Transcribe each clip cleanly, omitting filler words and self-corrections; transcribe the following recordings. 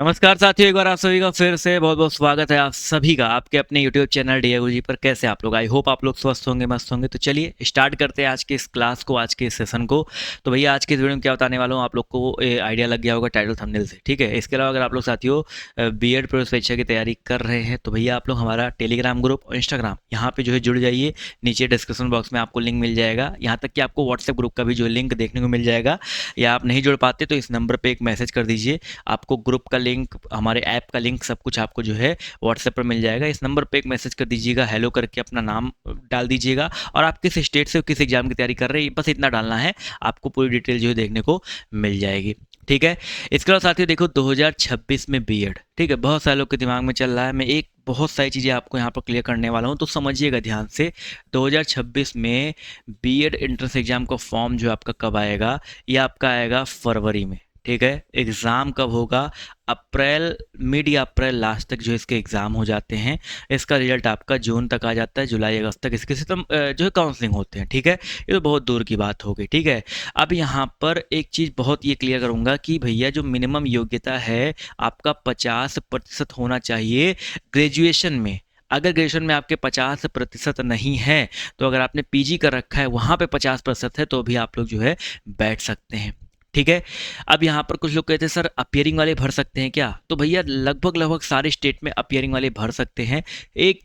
नमस्कार साथियों, एक बार आप सभी का फिर से बहुत बहुत स्वागत है आप सभी का आपके अपने YouTube चैनल डी गुरुजी पर। कैसे आप लोग? आई होप आप लोग स्वस्थ होंगे, मस्त होंगे। तो चलिए स्टार्ट करते हैं आज की इस क्लास को, आज के इस सेशन को। तो भैया आज के इस वीडियो में क्या बताने वाला हूँ, आप लोग को आइडिया लग गया होगा टाइटल थंबनेल से, ठीक है। इसके अलावा अगर आप लोग साथियों बीएड प्रवेश परीक्षा की तैयारी कर रहे हैं तो भैया आप लोग हमारा टेलीग्राम ग्रुप और इंस्टाग्राम यहाँ पे जो है जुड़ जाइए। नीचे डिस्क्रिप्शन बॉक्स में आपको लिंक मिल जाएगा, यहाँ तक कि आपको व्हाट्सएप ग्रुप का भी जो लिंक देखने को मिल जाएगा। या आप नहीं जुड़ पाते तो इस नंबर पर एक मैसेज कर दीजिए, आपको ग्रुप का लिंक, हमारे ऐप का लिंक, सब कुछ आपको जो है व्हाट्सएप पर मिल जाएगा। इस नंबर पे एक मैसेज कर दीजिएगा, हेलो करके अपना नाम डाल दीजिएगा और आप किस स्टेट से किस एग्जाम की तैयारी कर रहे हैं, बस इतना डालना है, आपको पूरी डिटेल जो है देखने को मिल जाएगी, ठीक है। इसके अलावा साथियों देखो 2026 में बीएड, ठीक है, बहुत सारे लोग के दिमाग में चल रहा है। मैं एक बहुत सारी चीज़ें आपको यहाँ पर क्लियर करने वाला हूँ, तो समझिएगा ध्यान से। 2026 में बीएड एंट्रेंस एग्जाम का फॉर्म जो आपका कब आएगा, ये आपका आएगा फरवरी में, ठीक है। एग्ज़ाम कब होगा? अप्रैल, मिड या अप्रैल लास्ट तक जो इसके एग्ज़ाम हो जाते हैं। इसका रिजल्ट आपका जून तक आ जाता है, जुलाई अगस्त तक इसके सिस्टम जो है काउंसलिंग होते हैं, ठीक है। ये तो बहुत दूर की बात हो गई, ठीक है। अब यहाँ पर एक चीज़ बहुत ये क्लियर करूँगा कि भैया जो मिनिमम योग्यता है आपका 50% होना चाहिए ग्रेजुएशन में। अगर ग्रेजुएशन में आपके 50% नहीं है, तो अगर आपने पीजी कर रखा है वहाँ पे 50% है, तो भी आप लोग जो है बैठ सकते हैं, ठीक है। अब यहाँ पर कुछ लोग कहते हैं सर अपियरिंग वाले भर सकते हैं क्या? तो भैया लगभग लगभग सारे स्टेट में अपियरिंग वाले भर सकते हैं, एक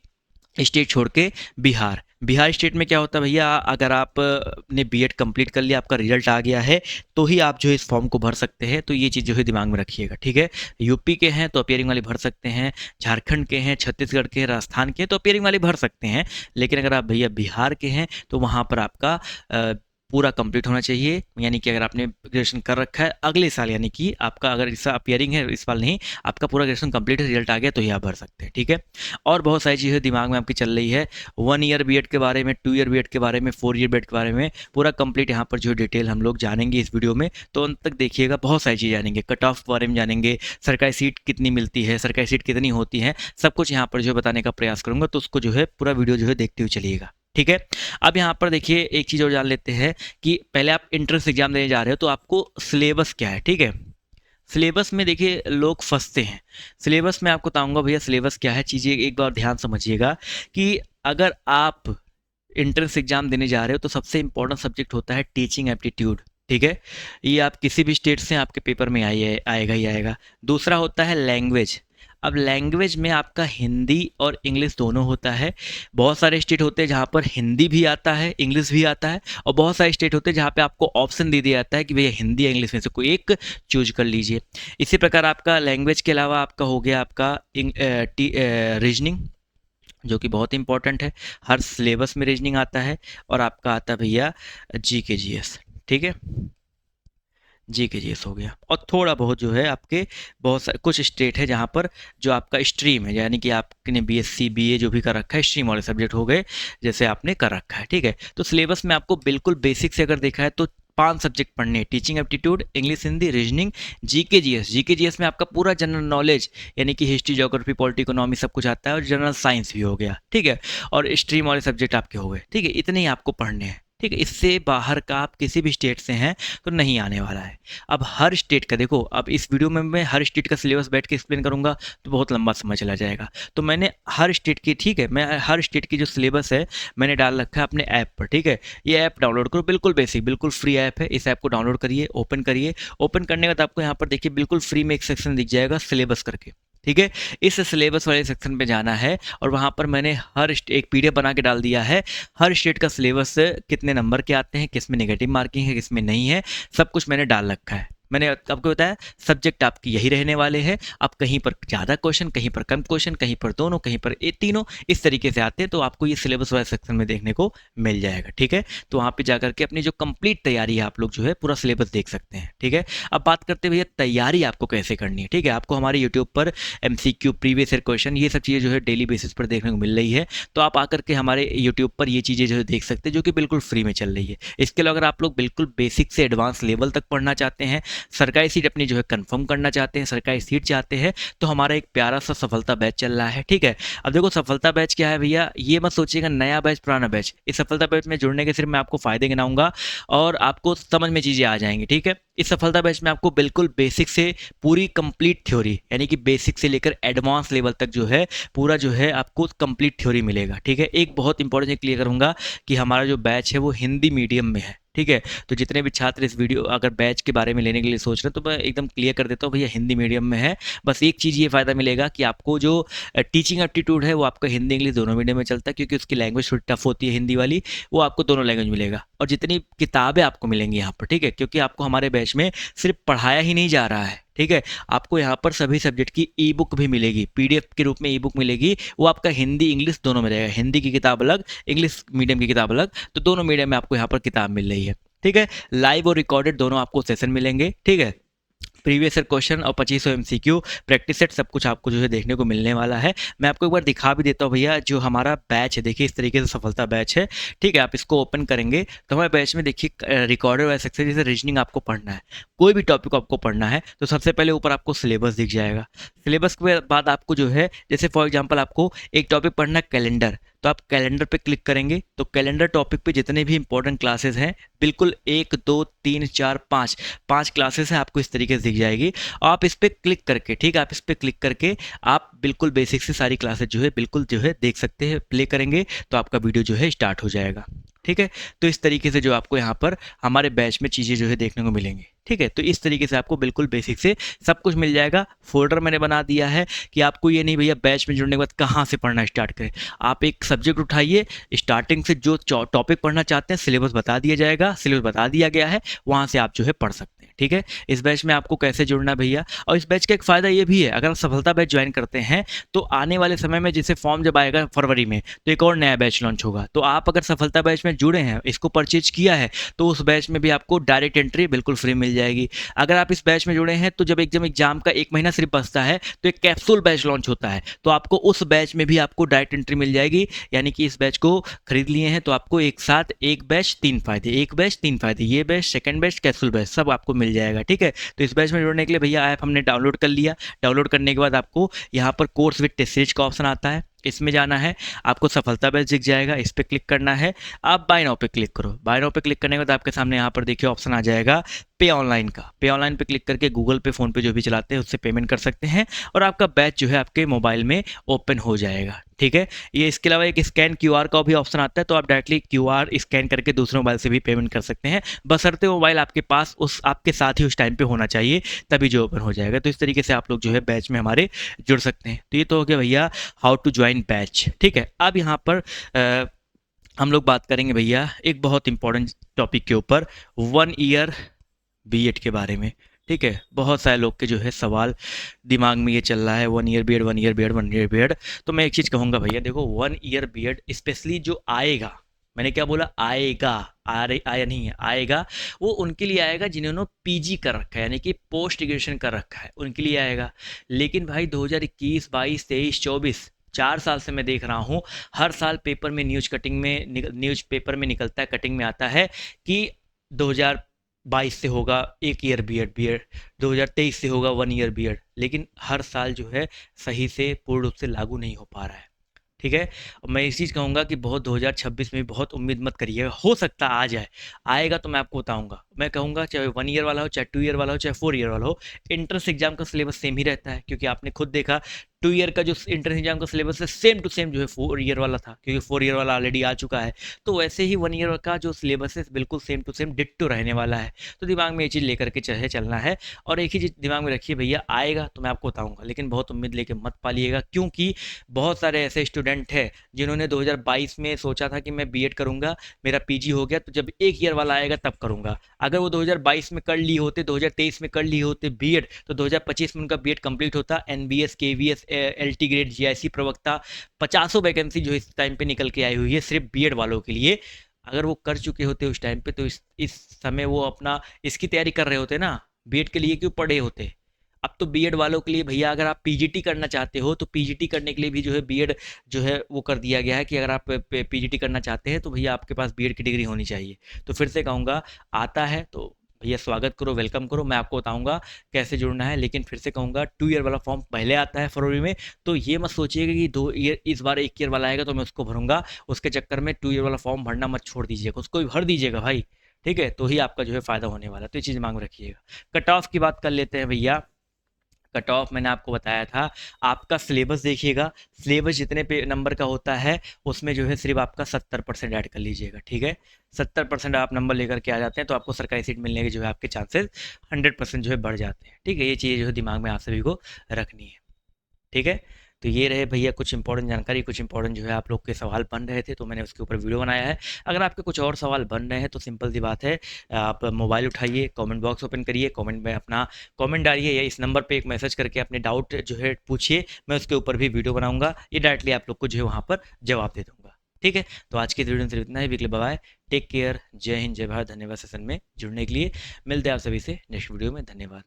स्टेट छोड़ के, बिहार। बिहार स्टेट में क्या होता है भैया, अगर आप ने बीएड कंप्लीट कर लिया, आपका रिजल्ट आ गया है, तो ही आप जो है इस फॉर्म को भर सकते हैं। तो ये चीज़ जो है दिमाग में रखिएगा, ठीक है। यूपी के हैं तो अपियरिंग वाले भर सकते हैं, झारखंड के हैं, छत्तीसगढ़ के हैं, राजस्थान के हैं तो अपियरिंग वाले भर सकते हैं। लेकिन अगर आप भैया बिहार के हैं तो वहाँ पर आपका पूरा कंप्लीट होना चाहिए, यानी कि अगर आपने ग्रेजुएशन कर रखा है अगले साल, यानी कि आपका अगर इस अपियरिंग है इस साल नहीं, आपका पूरा ग्रेजुएशन कंप्लीट रिजल्ट आ गया तो ही आप भर सकते हैं, ठीक है। और बहुत सारी चीज़ें दिमाग में आपकी चल रही है, 1 ईयर बीएड के बारे में, 2 ईयर बीएड के बारे में, 4 ईयर बीएड के बारे में, पूरा कंप्लीट यहाँ पर जो डिटेल हम लोग जानेंगे इस वीडियो में। तो अंत तक देखिएगा, बहुत सारी चीज़ जानेंगे, कट ऑफ के बारे में जानेंगे, सरकारी सीट कितनी मिलती है, सरकारी सीट कितनी होती है, सब कुछ यहाँ पर जो बताने का प्रयास करूँगा। तो उसको जो है पूरा वीडियो जो है देखते हुए चलिएगा, ठीक है। अब यहाँ पर देखिए एक चीज़ और जान लेते हैं कि पहले आप एंट्रेंस एग्जाम देने जा रहे हो तो आपको सिलेबस क्या है, ठीक है। सिलेबस में देखिए लोग फंसते हैं। सिलेबस में आपको बताऊंगा भैया सिलेबस क्या है, चीज़ें एक बार ध्यान समझिएगा कि अगर आप एंट्रेंस एग्जाम देने जा रहे हो तो सबसे इंपॉर्टेंट सब्जेक्ट होता है टीचिंग एप्टीट्यूड, ठीक है। ये आप किसी भी स्टेट से आपके पेपर में आएगा ही आएगा। दूसरा होता है लैंग्वेज। अब लैंग्वेज में आपका हिंदी और इंग्लिश दोनों होता है। बहुत सारे स्टेट होते हैं जहाँ पर हिंदी भी आता है, इंग्लिश भी आता है, और बहुत सारे स्टेट होते हैं जहाँ पे आपको ऑप्शन दे दिया जाता है कि भैया हिंदी या इंग्लिश में से कोई एक चूज कर लीजिए। इसी प्रकार आपका लैंग्वेज के अलावा आपका हो गया आपका रीजनिंग, जो कि बहुत इंपॉर्टेंट है, हर सिलेबस में रीजनिंग आता है। और आपका आता है भैया जीके जीएस, ठीक है। जीके जीएस हो गया, और थोड़ा बहुत जो है आपके बहुत सारे कुछ स्टेट है जहाँ पर जो आपका स्ट्रीम है, यानी कि आपने बीएससी बीए जो भी कर रखा है, स्ट्रीम वाले सब्जेक्ट हो गए जैसे आपने कर रखा है, ठीक है। तो सिलेबस में आपको बिल्कुल बेसिक से अगर देखा है तो 5 सब्जेक्ट पढ़ने हैं, teaching aptitude, English, Hindi, reasoning, GK GS. GK GS में आपका पूरा जनरल नॉलेज, यानी कि हिस्ट्री, ज्योग्राफी, पॉलिटी, इकोनॉमी सब कुछ आता है, और जनरल साइंस भी हो गया, ठीक है। और स्ट्रीम वाले सब्जेक्ट आपके हो गए, ठीक है। इतने ही आपको पढ़ने हैं, ठीक है। इससे बाहर का आप किसी भी स्टेट से हैं तो नहीं आने वाला है। अब हर स्टेट का देखो, अब इस वीडियो में मैं हर स्टेट का सिलेबस बैठ के एक्सप्लेन करूंगा तो बहुत लंबा समय चला जाएगा। तो मैंने हर स्टेट की, ठीक है, मैं हर स्टेट की जो सिलेबस है मैंने डाल रखा है अपने ऐप पर, ठीक है। ये ऐप डाउनलोड करो, बिल्कुल बेसिक, बिल्कुल फ्री ऐप है। इस ऐप को डाउनलोड करिए, ओपन करिए। ओपन करने के बाद आपको यहाँ पर देखिए बिल्कुल फ्री में एक सेक्शन दिख जाएगा सिलेबस करके, ठीक है। इस सिलेबस वाले सेक्शन पे जाना है और वहाँ पर मैंने एक पीडीएफ बना के डाल दिया है, हर स्टेट का सिलेबस कितने नंबर के आते हैं, किस में नेगेटिव मार्किंग है, किस में नहीं है, सब कुछ मैंने डाल रखा है। मैंने आपको बताया सब्जेक्ट आपकी यही रहने वाले हैं। आप कहीं पर ज़्यादा क्वेश्चन, कहीं पर कम क्वेश्चन, कहीं पर दोनों, कहीं पर ये तीनों, इस तरीके से आते हैं। तो आपको ये सिलेबस वाले सेक्शन में देखने को मिल जाएगा, ठीक है। तो वहाँ पे जाकर के अपनी जो कंप्लीट तैयारी है आप लोग जो है पूरा सिलेबस देख सकते हैं, ठीक है। अब बात करते हैं भैया तैयारी आपको कैसे करनी है, ठीक है। आपको हमारे यूट्यूब पर एमसीक्यू, प्रीवियस ईयर क्वेश्चन, ये सब चीज़ें जो है डेली बेसिस पर देखने को मिल रही है। तो आप आकर के हमारे यूट्यूब पर ये चीज़ें जो है देख सकते हैं, जो कि बिल्कुल फ्री में चल रही है। इसके अलावा अगर आप लोग बिल्कुल बेसिक से एडवांस लेवल तक पढ़ना चाहते हैं सरकारी सीट अपनी जो है कंफर्म करना चाहते हैं, सरकारी सीट चाहते हैं, तो हमारा एक प्यारा सा सफलता बैच चल रहा है। ठीक है, अब देखो सफलता बैच क्या है भैया, ये मत सोचिएगा नया बैच पुराना बैच। इस सफलता बैच में जुड़ने के सिर्फ मैं आपको फ़ायदे गिनाऊंगा और आपको समझ में चीज़ें आ जाएंगी। ठीक है, इस सफलता बैच में आपको बिल्कुल बेसिक से पूरी कंप्लीट थ्योरी, यानी कि बेसिक से लेकर एडवांस लेवल तक जो है पूरा जो है आपको कंप्लीट थ्योरी मिलेगा। ठीक है, एक बहुत इंपॉर्टेंट चीज़ क्लियर करूंगा कि हमारा जो बैच है वो हिंदी मीडियम में है। ठीक है, तो जितने भी छात्र इस वीडियो अगर बैच के बारे में लेने के लिए सोच रहे हैं तो मैं एकदम क्लियर कर देता हूँ भैया, हिंदी मीडियम में है। बस एक चीज़ ये फ़ायदा मिलेगा कि आपको जो टीचिंग एप्टीट्यूड है वो आपका हिंदी इंग्लिश दोनों मीडियम में चलता है, क्योंकि उसकी लैंग्वेज थोड़ी टफ होती है हिंदी वाली, वो आपको दोनों लैंग्वेज मिलेगा। और जितनी किताबें आपको मिलेंगी यहाँ पर, ठीक है, क्योंकि आपको हमारे बैच में सिर्फ पढ़ाया ही नहीं जा रहा है। ठीक है, आपको यहाँ पर सभी सब्जेक्ट की ई बुक भी मिलेगी, पीडीएफ के रूप में ई बुक मिलेगी। वो आपका हिंदी इंग्लिश दोनों में रहेगा, हिंदी की किताब अलग, इंग्लिश मीडियम की किताब अलग, तो दोनों मीडियम में आपको यहाँ पर किताब मिल रही है। ठीक है, लाइव और रिकॉर्डेड दोनों आपको सेशन मिलेंगे। ठीक है, प्रीवियस ईयर क्वेश्चन और 2500 एमसीक्यू, प्रैक्टिस सेट, सब कुछ आपको जो है देखने को मिलने वाला है। मैं आपको एक बार दिखा भी देता हूँ भैया, जो हमारा बैच है देखिए इस तरीके से सफलता बैच है। ठीक है, आप इसको ओपन करेंगे तो हमारे बैच में देखिए रिकॉर्डेड वाइज सेक्शन, जैसे रीजनिंग आपको पढ़ना है, कोई भी टॉपिक आपको पढ़ना है तो सबसे पहले ऊपर आपको सिलेबस दिख जाएगा। सिलेबस के बाद आपको जो है, जैसे फॉर एग्जाम्पल आपको एक टॉपिक पढ़ना है कैलेंडर, तो आप कैलेंडर पे क्लिक करेंगे तो कैलेंडर टॉपिक पे जितने भी इंपॉर्टेंट क्लासेस हैं, बिल्कुल 1 2 3 4 5 क्लासेस हैं, आपको इस तरीके से दिख जाएगी। आप इस पर क्लिक करके, ठीक है, आप इस पर क्लिक करके आप बिल्कुल बेसिक से सारी क्लासेस जो है बिल्कुल जो है देख सकते हैं। प्ले करेंगे तो आपका वीडियो जो है स्टार्ट हो जाएगा। ठीक है, तो इस तरीके से जो आपको यहाँ पर हमारे बैच में चीज़ें जो है देखने को मिलेंगी। ठीक है, तो इस तरीके से आपको बिल्कुल बेसिक से सब कुछ मिल जाएगा। फोल्डर मैंने बना दिया है कि आपको ये नहीं भैया बैच में जुड़ने के बाद कहाँ से पढ़ना स्टार्ट करें। आप एक सब्जेक्ट उठाइए, स्टार्टिंग से जो टॉपिक पढ़ना चाहते हैं सिलेबस बता दिया जाएगा, सिलेबस बता दिया गया है, वहाँ से आप जो है पढ़ सकते हैं। ठीक है, इस बैच में आपको कैसे जुड़ना भैया, और इस बैच का एक फ़ायदा ये भी है, अगर आप सफलता बैच ज्वाइन करते हैं तो आने वाले समय में जैसे फॉर्म जब आएगा फरवरी में तो एक और नया बैच लॉन्च होगा। तो आप अगर सफलता बैच में जुड़े हैं, इसको परचेज किया है, तो उस बैच में भी आपको डायरेक्ट एंट्री बिल्कुल फ्री मिल जाएगी। अगर आप इस बैच में जुड़े हैं तो जब एग्जाम का 1 महीना सिर्फ बचता है तो एक कैप्सूल बैच लॉन्च होता है, तो आपको उस बैच में भी आपको डायरेक्ट एंट्री मिल जाएगी। यानी कि इस बैच को खरीद लिए हैं तो आपको एक साथ एक बैच 3 फायदे, एक बैच 3 फायदे, ये batch second batch capsule batch सब आपको मिल जाएगा। ठीक है, तो इस बैच में जुड़ने के लिए भैया ऐप हमने डाउनलोड कर लिया। डाउनलोड करने के बाद आपको यहाँ पर कोर्स विद टेस्ट सीरीज का ऑप्शन आता है, इसमें जाना है, आपको सफलता बैच दिख जाएगा, इस पर क्लिक करना है। आप बाय नाउ पे क्लिक करो, बाय नाउ पे क्लिक करने के बाद आपके सामने यहाँ पर देखिए ऑप्शन आ जाएगा पे ऑनलाइन का। पे ऑनलाइन पे क्लिक करके गूगल पे, फ़ोन पे जो भी चलाते हैं उससे पेमेंट कर सकते हैं और आपका बैच जो है आपके मोबाइल में ओपन हो जाएगा। ठीक है, ये इसके अलावा एक स्कैन क्यूआर का भी ऑप्शन आता है, तो आप डायरेक्टली क्यूआर स्कैन करके दूसरे मोबाइल से भी पेमेंट कर सकते हैं, बशर्ते मोबाइल आपके पास उस आपके साथ ही उस टाइम पे होना चाहिए, तभी जो ओपन हो जाएगा। तो इस तरीके से आप लोग जो है बैच में हमारे जुड़ सकते हैं। तो ये तो हो गया भैया हाउ टू ज्वाइन बैच। ठीक है, अब यहाँ पर हम लोग बात करेंगे भैया एक बहुत इंपॉर्टेंट टॉपिक के ऊपर, 1 ईयर बीएड के बारे में। ठीक है, बहुत सारे लोग के जो है सवाल दिमाग में ये चल रहा है, 1 year BEd 1 year BEd 1 year BEd. तो मैं एक चीज़ कहूँगा भैया, देखो 1 ईयर बीएड स्पेशली जो आएगा, मैंने क्या बोला, आएगा, आया नहीं है, आएगा, वो उनके लिए आएगा जिन्होंने पीजी कर रखा है, यानी कि पोस्ट ग्रेजुएशन कर रखा है, उनके लिए आएगा। लेकिन भाई 2021 22 23 24 4 साल से मैं देख रहा हूँ, हर साल पेपर में न्यूज़ पेपर में निकलता है, कटिंग में आता है कि 2022 से होगा 1 ईयर बीएड 2023 से होगा 1 ईयर बीएड, लेकिन हर साल जो है सही से पूर्ण रूप से लागू नहीं हो पा रहा है। ठीक है, मैं इस चीज़ कहूँगा कि बहुत 2026 में भी बहुत उम्मीद मत करिएगा, हो सकता आ जाए, आएगा तो मैं आपको बताऊँगा। मैं कहूँगा चाहे 1 ईयर वाला हो, चाहे 2 ईयर वाला हो, चाहे 4 ईयर वाला हो, एंट्रेंस एग्जाम का सिलेबस सेम ही रहता है, क्योंकि आपने खुद देखा 2 ईयर का जो एंट्रेंस एग्जाम का सिलेबस है सेम टू सेम जो है 4 ईयर वाला था, क्योंकि 4 ईयर वाला ऑलरेडी आ चुका है। तो वैसे ही 1 ईयर का जो सिलेबस है बिल्कुल सेम टू सेम डिट्टो रहने वाला है। तो दिमाग में ये चीज़ लेकर के चाहे चलना है, और एक ही चीज़ दिमाग में रखिए भैया, आएगा तो मैं आपको बताऊँगा, लेकिन बहुत उम्मीद लेके मत पालिएगा, क्योंकि बहुत सारे ऐसे स्टूडेंट हैं जिन्होंने 2022 में सोचा था कि मैं बीएड करूंगा, मेरा पीजी हो गया, तो जब 1 ईयर वाला आएगा तब करूंगा। अगर वो 2022 में कर लिए होते, 2023 में कर लिए होते बीएड, तो 2025 में उनका बीएड कंप्लीट होता। NBS, KVS, LT grade, GIC प्रवक्ता, 50 वैकेंसी जो इस टाइम पे निकल के आई हुई है सिर्फ बीएड वालों के लिए, अगर वो कर चुके होते उस टाइम पे, तो इस समय वो अपना इसकी तैयारी कर रहे होते ना, बीएड के लिए क्यों पढ़े होते। अब तो बीएड वालों के लिए भैया, अगर आप पीजीटी करना चाहते हो तो पीजीटी करने के लिए भी जो है बीएड जो है वो कर दिया गया है कि अगर आप पीजीटी करना चाहते हैं तो भैया आपके पास बीएड की डिग्री होनी चाहिए। तो फिर से कहूँगा, आता है तो भैया स्वागत करो, वेलकम करो। मैं आपको बताऊंगा कैसे जुड़ना है, लेकिन फिर से कहूंगा 2 ईयर वाला फॉर्म पहले आता है फरवरी में। तो ये मत सोचिएगा कि 2 ईयर इस बार 1 ईयर वाला आएगा तो मैं उसको भरूंगा, उसके चक्कर में 2 ईयर वाला फॉर्म भरना मत छोड़ दीजिएगा, उसको भी भर दीजिएगा भाई। ठीक है, तो ही आपका जो है फायदा होने वाला है, तो ये चीज़ दिमाग में रखिएगा। कट ऑफ की बात कर लेते हैं भैया। कट ऑफ मैंने आपको बताया था, आपका सिलेबस देखिएगा, सिलेबस जितने पे नंबर का होता है उसमें जो है सिर्फ आपका 70% ऐड कर लीजिएगा। ठीक है, 70% आप नंबर लेकर के आ जाते हैं तो आपको सरकारी सीट मिलने के जो है आपके चांसेस 100% जो है बढ़ जाते हैं। ठीक है, ये चीज़ जो है दिमाग में आप सभी को रखनी है। ठीक है, तो ये रहे भैया कुछ इंपॉर्टेंट जानकारी, कुछ इंपॉर्टेंट जो है आप लोग के सवाल बन रहे थे तो मैंने उसके ऊपर वीडियो बनाया है। अगर आपके कुछ और सवाल बन रहे हैं तो सिंपल सी बात है, आप मोबाइल उठाइए, कमेंट बॉक्स ओपन करिए, कमेंट में अपना कमेंट डालिए या इस नंबर पे एक मैसेज करके अपने डाउट जो है पूछिए, मैं उसके ऊपर भी वीडियो बनाऊंगा, ये डायरेक्टली आप लोग को जो है वहाँ पर जवाब दे दूंगा। ठीक है, तो आज की इस वीडियो में सिर्फ इतना ही। वीकली बाय, टेक केयर, जय हिंद जय भारत, धन्यवाद सेशन में जुड़ने के लिए। मिलते हैं आप सभी से नेक्स्ट वीडियो में, धन्यवाद।